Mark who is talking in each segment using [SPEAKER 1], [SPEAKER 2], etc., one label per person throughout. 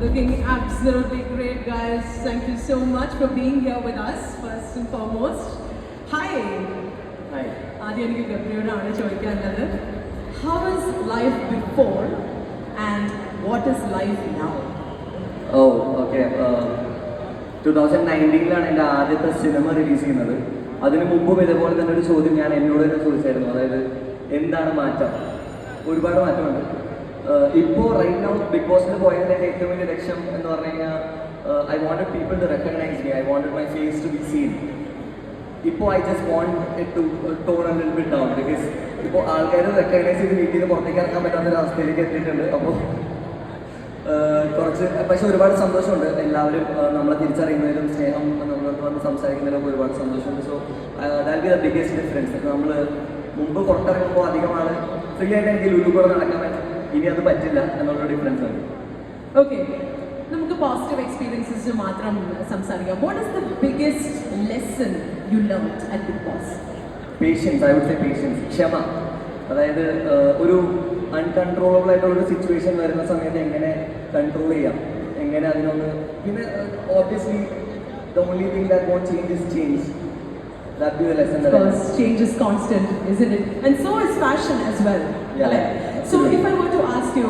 [SPEAKER 1] Looking absolutely great, guys. Thank you so much for being here with us, first and foremost. Hi.
[SPEAKER 2] Hi.
[SPEAKER 1] ആദ്യം എനിക്ക് ഗബ്രിയോടാണ് ചോദിക്കാനുള്ളത്. How was life before and what is life now?
[SPEAKER 2] Oh, okay. 2019-ലാണ് എൻ്റെ ആദ്യത്തെ cinema release ചെയ്യുന്നത്. അതിനു മുമ്പും ഇതേപോലെ തന്നെ ഒരു ചോദ്യം ഞാൻ എന്നോട് തന്നെ ചോദിച്ചായിരുന്നു. അതായത് എന്താണ് മാറ്റം? ഒരുപാട് മാറ്റമുണ്ട്. ഇപ്പോൾ റൈറ്റ് നൗ ബിഗ് ബോസിൽ പോയതിൻ്റെ ഏറ്റവും വലിയ ലക്ഷ്യം എന്ന് പറഞ്ഞു കഴിഞ്ഞാൽ I wanted people to recognise me. I wanted my face to be seen. ഇപ്പോൾ I just want it to tone a little bit down. Because ഇപ്പോൾ ആൾക്കാർ റെക്കഗ്നൈസ് ചെയ്ത് വീട്ടിൽ നിന്ന് പുറത്തേക്ക് ഇറങ്ങാൻ പറ്റാത്തൊരവസ്ഥയിലേക്ക് എത്തിയിട്ടുണ്ട്. അപ്പോൾ കുറച്ച് പക്ഷെ ഒരുപാട് സന്തോഷമുണ്ട്. എല്ലാവരും നമ്മളെ തിരിച്ചറിയുന്നതിലും സ്നേഹം നമ്മളോട് വന്ന് സംസാരിക്കുന്നതിലും ഒരുപാട് സന്തോഷമുണ്ട്. So that be the biggest difference. നമ്മൾ മുമ്പ് പുറത്തിറങ്ങുമ്പോൾ അധികമാണ് ഫ്രീ ആയിട്ട് എനിക്ക് ലുലു കൂടെ നടക്കാൻ പറ്റും. ഇനി അത് പറ്റില്ല എന്നുള്ള ഡിഫറൻസ് ആണ്.
[SPEAKER 1] ഓക്കെ, നമുക്ക് പോസിറ്റീവ് എക്സ്പീരിയൻസസ് മാത്രം സംസാരിക്കാം. What is the biggest lesson you learned at Bigg Boss?
[SPEAKER 2] Patience. I would say patience. ക്ഷമ. അതായത് ഒരു അൺകൺട്രോളബിൾ ആയിട്ടുള്ളൊരു സിറ്റുവേഷൻ വരുന്ന സമയത്ത് എങ്ങനെ കൺട്രോൾ ചെയ്യാം, എങ്ങനെ അതിനൊന്ന്. പിന്നെ obviously the only thing that won't change is change. That be the lesson that
[SPEAKER 1] change is constant, isn't it? And so is fashion as well.
[SPEAKER 2] Yeah.
[SPEAKER 1] So if I were to ask you,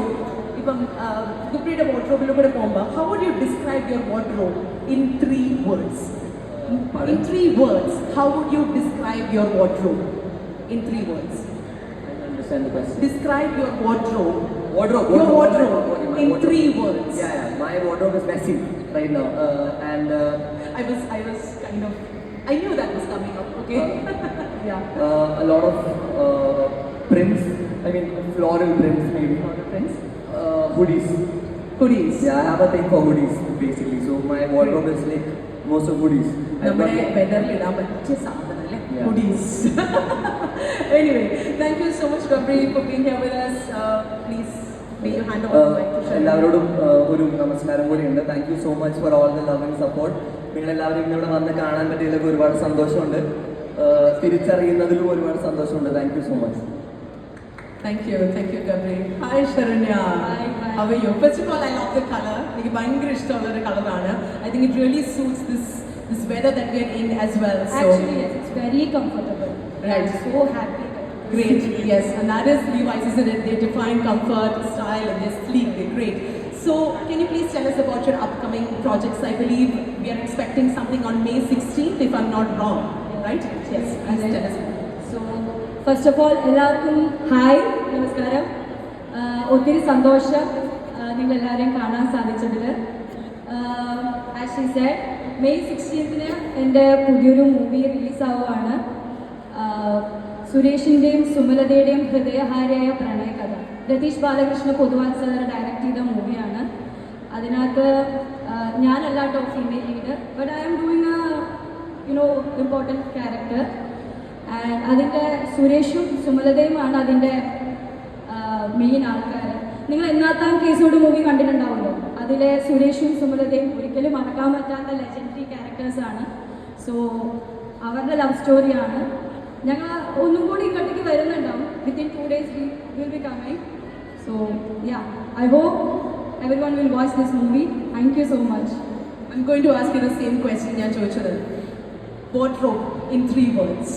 [SPEAKER 1] Gupriയുടെ wardrobe-ലൂടെ പോകുമ്പോൾ, how would you describe your wardrobe in 3 words? In 3 words, how would you describe your wardrobe? In 3 words.
[SPEAKER 2] I don't understand the question.
[SPEAKER 1] Describe your wardrobe.
[SPEAKER 2] Wardrobe.
[SPEAKER 1] Your wardrobe in
[SPEAKER 2] wardrobe.
[SPEAKER 1] 3 words.
[SPEAKER 2] Yeah. My wardrobe is messy right now, and
[SPEAKER 1] I was kind of. I knew that was coming up. Okay. Yeah.
[SPEAKER 2] A lot of prints. I mean, floral prints maybe.
[SPEAKER 1] Floral prints.
[SPEAKER 2] Hoodies.
[SPEAKER 1] Hoodies.
[SPEAKER 2] Yeah, I have a thing for hoodies basically. So my wardrobe is like most of hoodies.
[SPEAKER 1] നമ്മുടെ വെതറിൽ ഇടാൻ പറ്റിയ സാധനം അല്ലേ hoodies. Anyway, thank you so much Gabri for being here with us. Please may you hand over the mic to Sharon.
[SPEAKER 2] എല്ലാവരോടും ഒരു നമസ്കാരം കൂടിയുണ്ട്. Thank you so much for all the love and support. നിങ്ങളെല്ലാവരും ഇന്നിവിടെ വന്ന് കാണാൻ പറ്റിയതിലൊക്കെ ഒരുപാട് സന്തോഷമുണ്ട്. തിരിച്ചറിയുന്നതിലും ഒരുപാട് സന്തോഷമുണ്ട്. Thank you so much.
[SPEAKER 1] Thank you Gabri. Hi Sharanya.
[SPEAKER 3] Hi.
[SPEAKER 1] How are you? First of all, I love the color. എനിക്ക് ഭയങ്കര ഇഷ്ടമുള്ള ഒരു കളറാണ്. I think it really suits this weather that we are in as well. So
[SPEAKER 3] actually yes, it's very comfortable.
[SPEAKER 1] Right.
[SPEAKER 3] I'm so happy.
[SPEAKER 1] Great. Yes, and that is Levi's, isn't it? They define comfort, style, and they're sleek. They're great. So, can you please tell us about your upcoming projects? I believe we are expecting something on May 16th, if I'm not wrong. Right? Yes. Please tell us.
[SPEAKER 3] So, first of all, എല്ലാവർക്കും hi, നമസ്കാരം. ഒത്തിരി സന്തോഷം നിങ്ങൾ എല്ലാവരെയും കാണാൻ സാധിച്ചതിൽ. As she said, May 16th എൻ്റെ പുതിയൊരു മൂവി റിലീസാവുകയാണ്. സുരേഷിൻ്റെയും സുമലതയുടെയും ഹൃദയഹാരിയായ പ്രണയകഥ. രതീഷ് ബാലകൃഷ്ണ പൊതുവാൾ സാർ ഡയറക്റ്റ് ചെയ്ത മൂവിയാണ്. അതിനകത്ത് ഞാനല്ല top female lead, but I am doing important character. And അതിൻ്റെ സുരേഷും സുമലതയുമാണ് അതിൻ്റെ മെയിൻ ആൾക്കാർ. നിങ്ങൾ എന്നാത്താൻ കേസോട് മൂവി കണ്ടിട്ടുണ്ടാവുമല്ലോ, അതിലെ സുരേഷും സുമലതയും ഒരിക്കലും മറക്കാൻ പറ്റാത്ത ലെജൻഡറി ക്യാരക്ടേഴ്സാണ്. സോ അവരുടെ ലവ് സ്റ്റോറിയാണ്. ഞങ്ങൾ ഒന്നും കൂടി ഇങ്ങോട്ടേക്ക് വരുന്നുണ്ടാവും. Within 2 days we will be coming. So yeah, I hope everyone will watch this movie. Thank you so much.
[SPEAKER 1] I'm going to ask you the same question ഞാൻ ചോദിച്ചത്. Wardrobe in 3 words.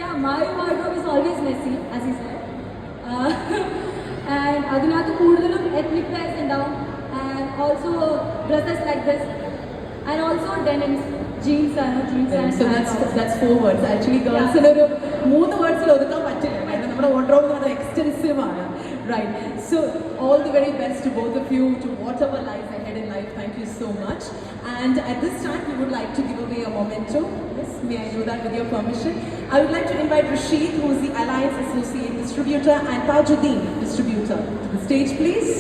[SPEAKER 3] Yeah, my wardrobe is always messy, as he said. And അതിനകത്ത് കൂടുതലും ethnic wears ഉണ്ടാവും, and also dresses like this, and also denims. Jeans ആണ്.
[SPEAKER 1] So that's 4 words. Actually girls ഒരു 3 words ഒതുക്കാൻ പറ്റില്ല. കാരണം നമ്മുടെ wardrobe എന്ന് പറഞ്ഞാൽ extensive ആണ്. Right. So all the very best to both of you, to whatever lies ahead in life. Thank you so much. And at this time we would like to give away a memento. Yes, may I do that with your permission? I would like to invite Rashid, who is the Alliance Associate Distributor, and Tajuddin, Distributor, to the stage please.